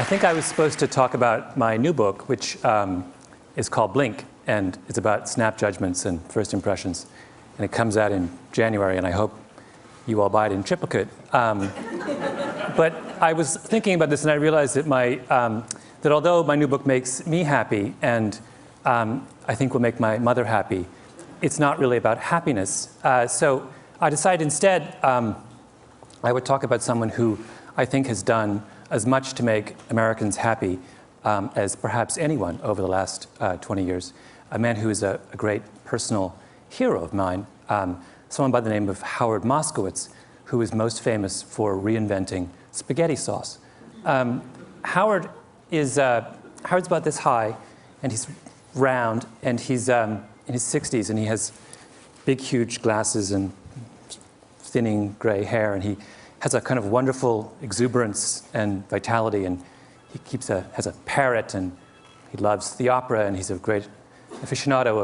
I think I was supposed to talk about my new book, which is called Blink, and it's about snap judgments and first impressions. And it comes out in January, and I hope you all buy it in triplicate. But I was thinking about this, and I realized that that although my new book makes me happy, and I think will make my mother happy, it's not really about happiness. So I decided instead I would talk about someone who I think has done as much to make Americans happy as perhaps anyone over the last 20 years. A man who is a great personal hero of mine, someone by the name of Howard Moskowitz, who is most famous for reinventing spaghetti sauce. Howard's about this high, and he's round, and he's in his 60s, and he has big, huge glasses and thinning gray hair, and he has a kind of wonderful exuberance and vitality, and he has a parrot, and he loves the opera, and he's a great aficionado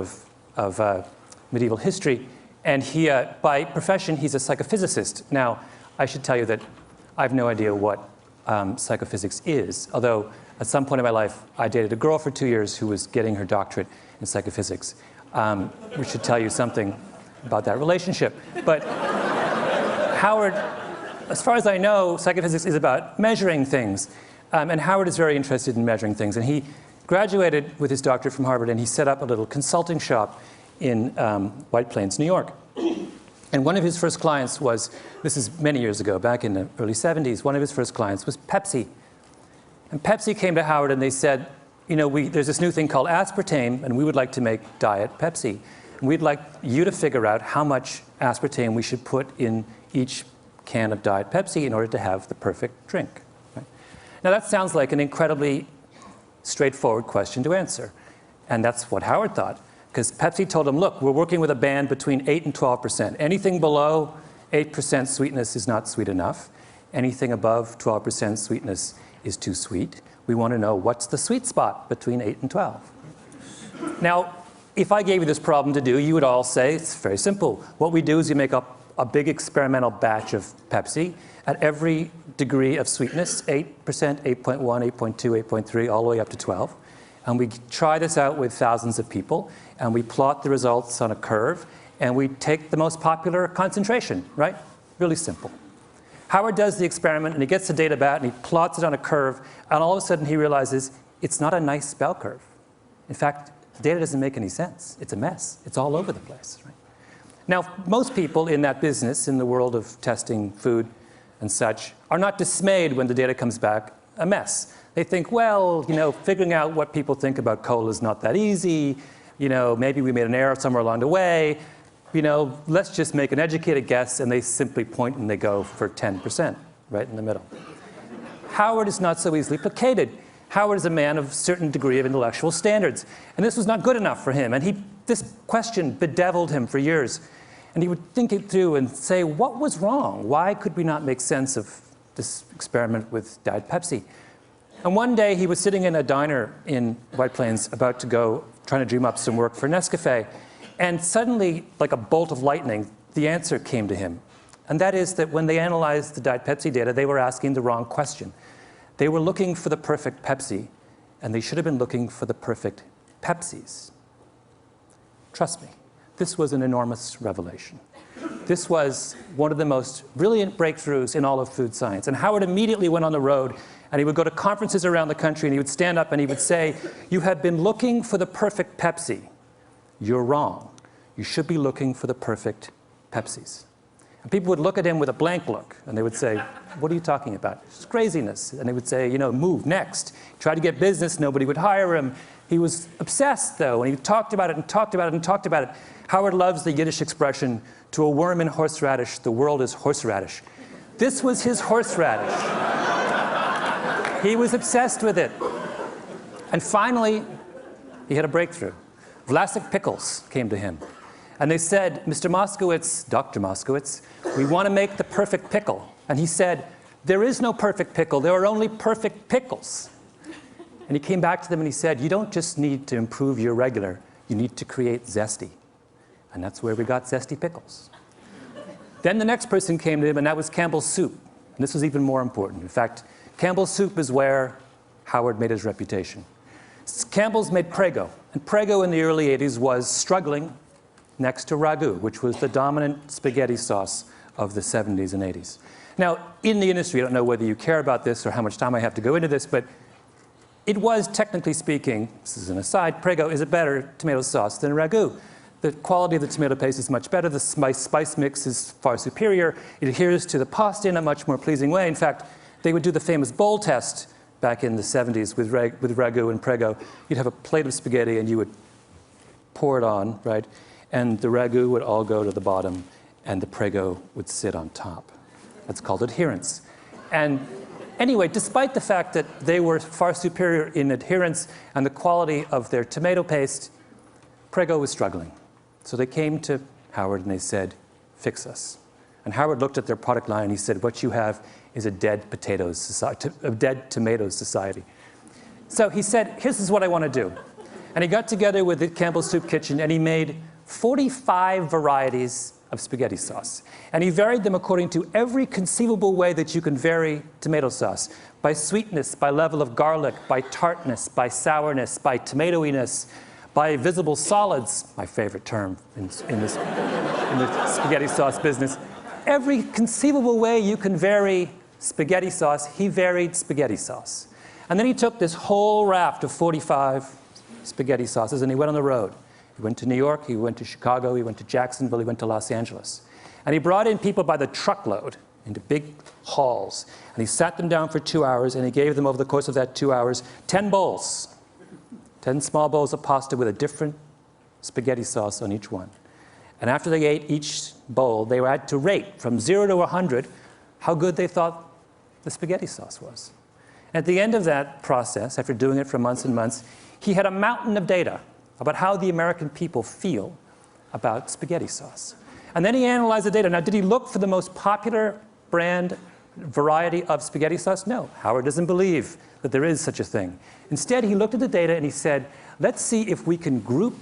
of medieval history. And he, by profession, he's a psychophysicist. Now, I should tell you that I have no idea what psychophysics is, although at some point in my life, I dated a girl for 2 years who was getting her doctorate in psychophysics, which should tell you something about that relationship. But Howard, as far as I know, psychophysics is about measuring things. And Howard is very interested in measuring things. And he graduated with his doctorate from Harvard, and he set up a little consulting shop in White Plains, New York. And one of his first clients was, this is many years ago, back in the early 70s, one of his first clients was Pepsi. And Pepsi came to Howard and they said, you know, there's this new thing called aspartame, and we would like to make Diet Pepsi. And we'd like you to figure out how much aspartame we should put in each can of Diet Pepsi in order to have the perfect drink. Right? Now that sounds like an incredibly straightforward question to answer. And that's what Howard thought. Because Pepsi told him, look, we're working with a band between 8 and 12%. Anything below 8% sweetness is not sweet enough. Anything above 12% sweetness is too sweet. We want to know what's the sweet spot between 8 and 12. Now, if I gave you this problem to do, you would all say, it's very simple. What we do is you make up a big experimental batch of Pepsi at every degree of sweetness, 8%, 8.1, 8.2, 8.3, all the way up to 12. And we try this out with thousands of people, and we plot the results on a curve, and we take the most popular concentration, right? Really simple. Howard does the experiment, and he gets the data back, and he plots it on a curve, and all of a sudden he realizes it's not a nice bell curve. In fact, the data doesn't make any sense. It's a mess. It's all over the place, right? Now, most people in that business, in the world of testing food and such, are not dismayed when the data comes back a mess. They think, well, you know, figuring out what people think about cola is not that easy. You know, maybe we made an error somewhere along the way. You know, let's just make an educated guess, and they simply point and they go for 10%, right in the middle. Howard is not so easily placated. Howard is a man of a certain degree of intellectual standards, and this was not good enough for him. And this question bedeviled him for years. And he would think it through and say, what was wrong? Why could we not make sense of this experiment with Diet Pepsi? And one day he was sitting in a diner in White Plains about to go, trying to dream up some work for Nescafe. And suddenly, like a bolt of lightning, the answer came to him. And that is that when they analyzed the Diet Pepsi data, they were asking the wrong question. They were looking for the perfect Pepsi, and they should have been looking for the perfect Pepsis. Trust me, this was an enormous revelation. This was one of the most brilliant breakthroughs in all of food science. And Howard immediately went on the road, and he would go to conferences around the country, and he would stand up and he would say, you have been looking for the perfect Pepsi. You're wrong. You should be looking for the perfect Pepsis. And people would look at him with a blank look, and they would say, what are you talking about? It's craziness. And they would say, you know, move, next. Try to get business, nobody would hire him. He was obsessed, though, and he talked about it and talked about it and talked about it. Howard loves the Yiddish expression, to a worm in horseradish, the world is horseradish. This was his horseradish. He was obsessed with it. And finally, he had a breakthrough. Vlasic pickles came to him. And they said, Mr. Moskowitz, Dr. Moskowitz, we want to make the perfect pickle. And he said, there is no perfect pickle. There are only perfect pickles. And he came back to them and he said, you don't just need to improve your regular. You need to create zesty. And that's where we got zesty pickles. Then the next person came to him, and that was Campbell's soup. And this was even more important. In fact, Campbell's soup is where Howard made his reputation. Campbell's made Prego, and Prego in the early 80s was struggling next to ragu, which was the dominant spaghetti sauce of the 70s and 80s. Now, in the industry, I don't know whether you care about this or how much time I have to go into this, but it was, technically speaking, this is an aside, Prego is a better tomato sauce than ragu. The quality of the tomato paste is much better. The spice mix is far superior. It adheres to the pasta in a much more pleasing way. In fact, they would do the famous bowl test back in the 70s with ragu and Prego. You'd have a plate of spaghetti and you would pour it on, right? And the ragu would all go to the bottom and the Prego would sit on top. That's called adherence. And anyway, despite the fact that they were far superior in adherence and the quality of their tomato paste, Prego was struggling. So they came to Howard and they said, fix us. And Howard looked at their product line and he said, what you have is a dead potatoes society, a dead tomatoes society. So he said, here's what I want to do. And he got together with the Campbell's Soup Kitchen and he made 45 varieties of spaghetti sauce. And he varied them according to every conceivable way that you can vary tomato sauce. By sweetness, by level of garlic, by tartness, by sourness, by tomatoiness, by visible solids, my favorite term in the spaghetti sauce business. Every conceivable way you can vary spaghetti sauce, he varied spaghetti sauce. And then he took this whole raft of 45 spaghetti sauces and he went on the road. He went to New York, he went to Chicago, he went to Jacksonville, he went to Los Angeles. And he brought in people by the truckload into big halls. And he sat them down for 2 hours and he gave them over the course of that 2 hours 10 bowls. 10 small bowls of pasta with a different spaghetti sauce on each one. And after they ate each bowl, they had to rate from 0 to 100 how good they thought the spaghetti sauce was. At the end of that process, after doing it for months and months, he had a mountain of data about how the American people feel about spaghetti sauce. And then he analyzed the data. Now, did he look for the most popular brand variety of spaghetti sauce? No. Howard doesn't believe that there is such a thing. Instead, he looked at the data and he said, let's see if we can group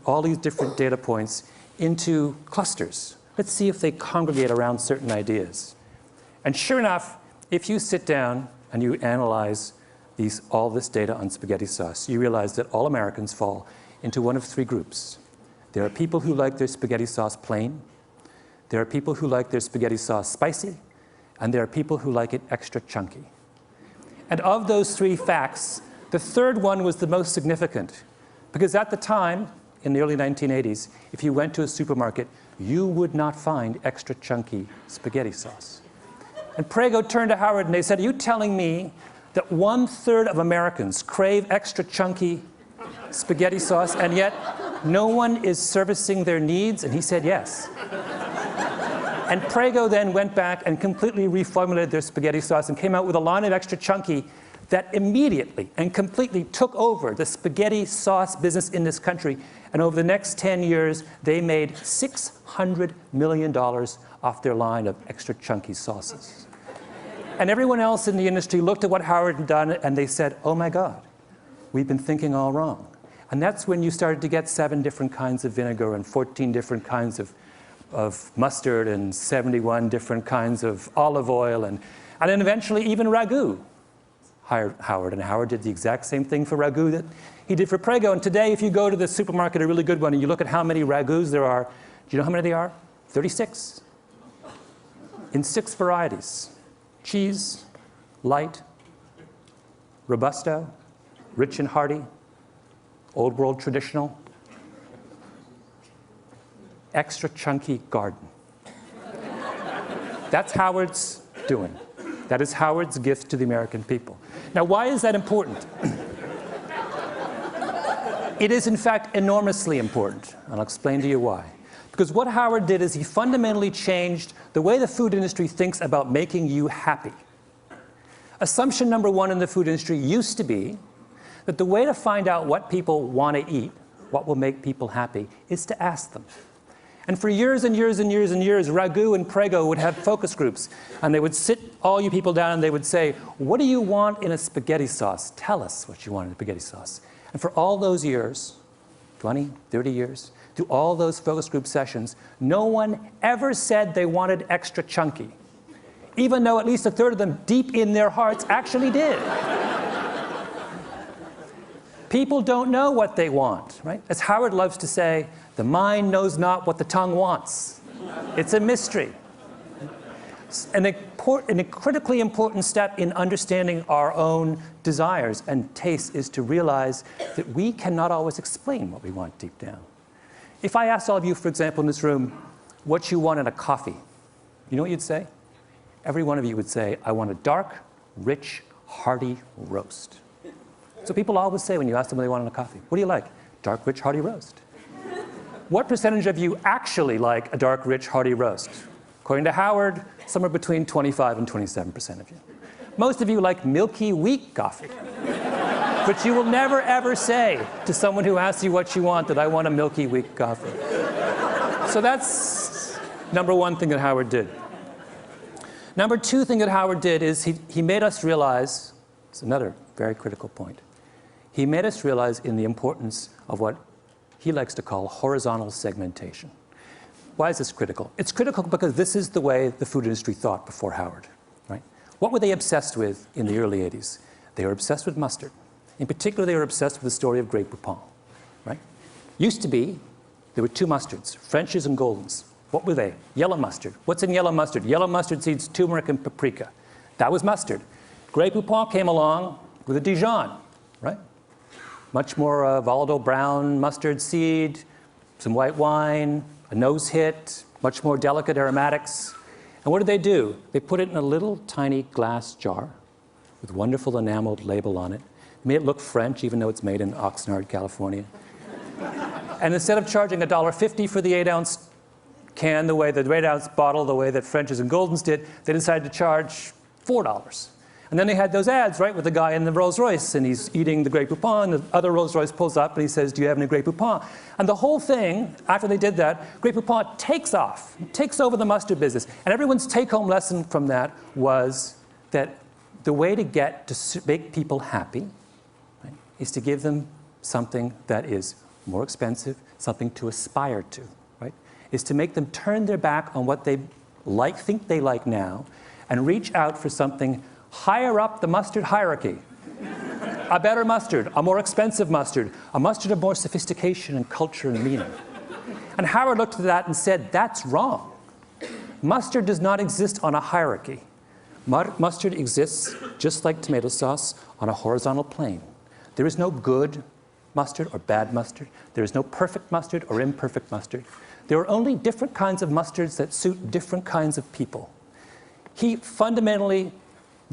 all these different data points into clusters. Let's see if they congregate around certain ideas. And sure enough, if you sit down and you analyze all this data on spaghetti sauce, you realize that all Americans fall into one of three groups. There are people who like their spaghetti sauce plain, there are people who like their spaghetti sauce spicy, and there are people who like it extra chunky. And of those three facts, the third one was the most significant, because at the time, in the early 1980s, if you went to a supermarket, you would not find extra chunky spaghetti sauce. And Prego turned to Howard and they said, are you telling me that 1/3 of Americans crave extra chunky spaghetti sauce and yet no one is servicing their needs? And he said yes. And Prego then went back and completely reformulated their spaghetti sauce and came out with a line of extra chunky that immediately and completely took over the spaghetti sauce business in this country. And over the next 10 years, they made $600 million off their line of extra chunky sauces. And everyone else in the industry looked at what Howard had done and they said, oh my God, we've been thinking all wrong. And that's when you started to get 7 different kinds of vinegar and 14 different kinds of mustard and 71 different kinds of olive oil and then eventually even ragu hired Howard. And Howard did the exact same thing for ragu that he did for Prego. And today, if you go to the supermarket, a really good one, and you look at how many ragus there are, do you know how many they are? 36. In 6 varieties. Cheese, light, robusto, rich and hearty, old world traditional, extra chunky garden. That's Howard's doing. That is Howard's gift to the American people. Now, why is that important? It is, in fact, enormously important, and I'll explain to you why. Because what Howard did is he fundamentally changed the way the food industry thinks about making you happy. Assumption number 1 in the food industry used to be that the way to find out what people want to eat, what will make people happy, is to ask them. And for years and years and years and years, Ragu and Prego would have focus groups. And they would sit all you people down and they would say, what do you want in a spaghetti sauce? Tell us what you want in a spaghetti sauce. And for all those years, 20, 30 years, through all those focus group sessions, no one ever said they wanted extra chunky, even though at least 1/3 of them deep in their hearts actually did. People don't know what they want, right? As Howard loves to say, the mind knows not what the tongue wants. It's a mystery. And a critically important step in understanding our own desires and tastes is to realize that we cannot always explain what we want deep down. If I asked all of you, for example, in this room, what you want in a coffee, you know what you'd say? Every one of you would say, I want a dark, rich, hearty roast. So people always say when you ask them what they want in a coffee, what do you like? Dark, rich, hearty roast. What percentage of you actually like a dark, rich, hearty roast? According to Howard, somewhere between 25 and 27% of you. Most of you like milky, weak coffee. But you will never, ever say to someone who asks you what you want that I want a milky, weak coffee. So that's number one thing that Howard did. Number two thing that Howard did is he made us realize, it's another very critical point, he made us realize in the importance of what he likes to call horizontal segmentation. Why is this critical? It's critical because this is the way the food industry thought before Howard, right? What were they obsessed with in the early 80s? They were obsessed with mustard. In particular, they were obsessed with the story of Grey Poupon, right? Used to be, there were two mustards, French's and Golden's. What were they? Yellow mustard. What's in yellow mustard? Yellow mustard seeds, turmeric, and paprika. That was mustard. Grey Poupon came along with a Dijon, right? Much more volatile brown mustard seed, some white wine, a nose hit, much more delicate aromatics. And what did they do? They put it in a little tiny glass jar with a wonderful enameled label on it. Made it look French, even though it's made in Oxnard, California. And instead of charging $1.50 for the 8-ounce can, the way the 8-ounce bottle, the way that French's and Golden's did, they decided to charge $4. And then they had those ads, right, with the guy in the Rolls Royce, and he's eating the Grey Poupon, and the other Rolls Royce pulls up, and he says, do you have any Grey Poupon? And the whole thing, after they did that, Grey Poupon takes off, takes over the mustard business. And everyone's take-home lesson from that was that the way to get to make people happy, right, is to give them something that is more expensive, something to aspire to, right? Is to make them turn their back on what they like, think they like now, and reach out for something higher up the mustard hierarchy. A better mustard, a more expensive mustard, a mustard of more sophistication and culture and meaning. And Howard looked at that and said, that's wrong. Mustard does not exist on a hierarchy. Mustard exists, just like tomato sauce, on a horizontal plane. There is no good mustard or bad mustard. There is no perfect mustard or imperfect mustard. There are only different kinds of mustards that suit different kinds of people. He fundamentally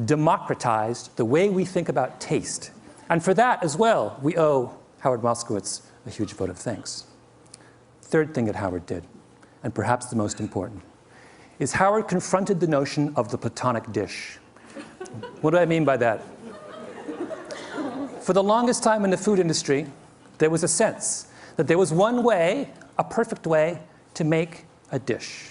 democratized the way we think about taste. And for that as well, we owe Howard Moskowitz a huge vote of thanks. Third thing that Howard did, and perhaps the most important, is Howard confronted the notion of the Platonic dish. What do I mean by that? For the longest time in the food industry, there was a sense that there was one way, a perfect way, to make a dish.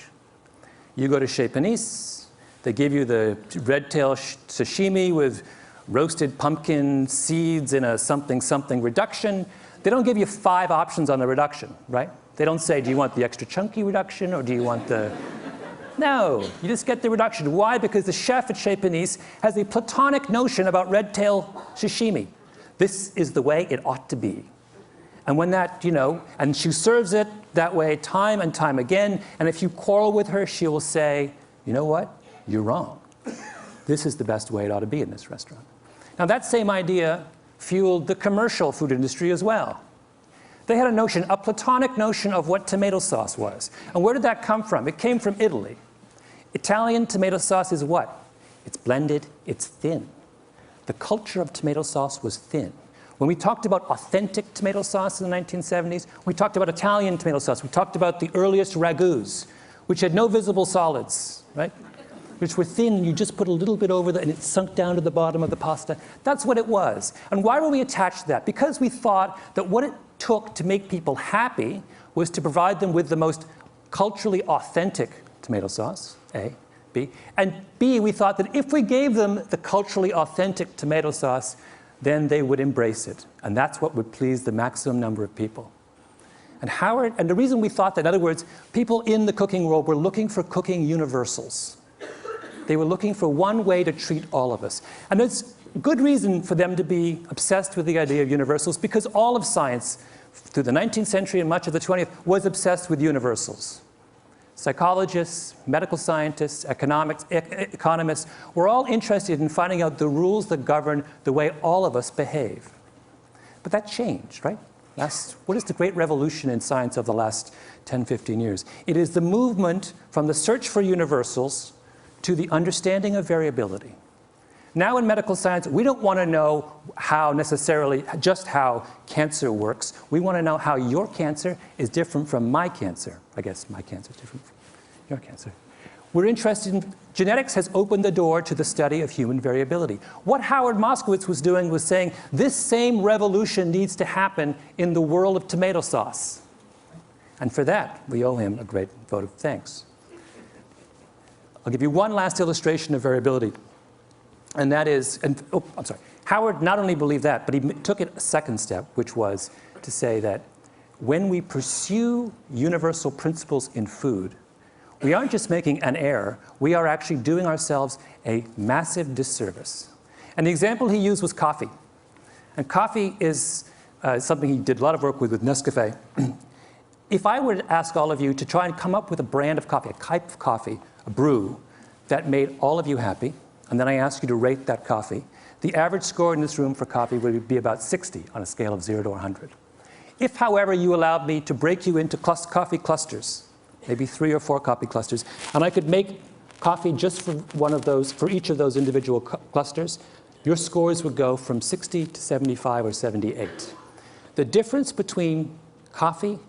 You go to Chez Panisse, they give you the red tail sashimi with roasted pumpkin seeds in a something reduction. They don't give you 5 options on the reduction, right? They don't say, do you want the extra chunky reduction or do you want the... No, you just get the reduction. Why? Because the chef at Chez Panisse has a Platonic notion about red tail sashimi. This is the way it ought to be. And when that, and she serves it that way time and time again, and if you quarrel with her, she will say, you know what? You're wrong. This is the best way it ought to be in this restaurant. Now that same idea fueled the commercial food industry as well. They had a notion, a Platonic notion of what tomato sauce was. And where did that come from? It came from Italy. Italian tomato sauce is what? It's blended, it's thin. The culture of tomato sauce was thin. When we talked about authentic tomato sauce in the 1970s, we talked about Italian tomato sauce. We talked about the earliest ragouts, which had no visible solids, right? Which were thin, and you just put a little bit over and it sunk down to the bottom of the pasta. That's what it was. And why were we attached to that? Because we thought that what it took to make people happy was to provide them with the most culturally authentic tomato sauce, A, B. And B, we thought that if we gave them the culturally authentic tomato sauce, then they would embrace it. And that's what would please the maximum number of people. And the reason we thought that, in other words, people in the cooking world were looking for cooking universals. They were looking for one way to treat all of us. And good reason for them to be obsessed with the idea of universals, because all of science through the 19th century and much of the 20th was obsessed with universals. Psychologists, medical scientists, economists were all interested in finding out the rules that govern the way all of us behave. But that changed, right? What is the great revolution in science of the last 10, 15 years? It is the movement from the search for universals to the understanding of variability. Now in medical science, we don't want to know just how cancer works. We want to know how your cancer is different from my cancer. I guess my cancer is different from your cancer. We're interested in, genetics has opened the door to the study of human variability. What Howard Moskowitz was doing was saying, this same revolution needs to happen in the world of tomato sauce. And for that, we owe him a great vote of thanks. I'll give you one last illustration of variability. And that is, Howard not only believed that, but he took it a second step, which was to say that when we pursue universal principles in food, we aren't just making an error, we are actually doing ourselves a massive disservice. And the example he used was coffee. And coffee is something he did a lot of work with Nescafé. If I were to ask all of you to try and come up with a brand of coffee, a type of coffee, a brew, that made all of you happy, and then I ask you to rate that coffee, the average score in this room for coffee would be about 60 on a scale of 0 to 100. If, however, you allowed me to break you into coffee clusters, maybe 3 or 4 coffee clusters, and I could make coffee just for for each of those individual clusters, your scores would go from 60 to 75 or 78. The difference between coffee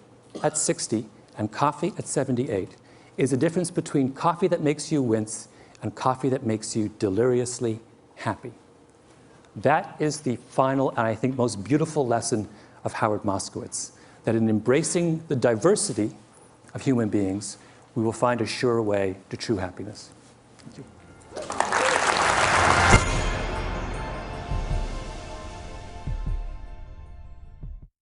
at 60 and coffee at 78 is a difference between coffee that makes you wince and coffee that makes you deliriously happy. That is the final and I think most beautiful lesson of Howard Moskowitz, that in embracing the diversity of human beings, we will find a sure way to true happiness. Thank you.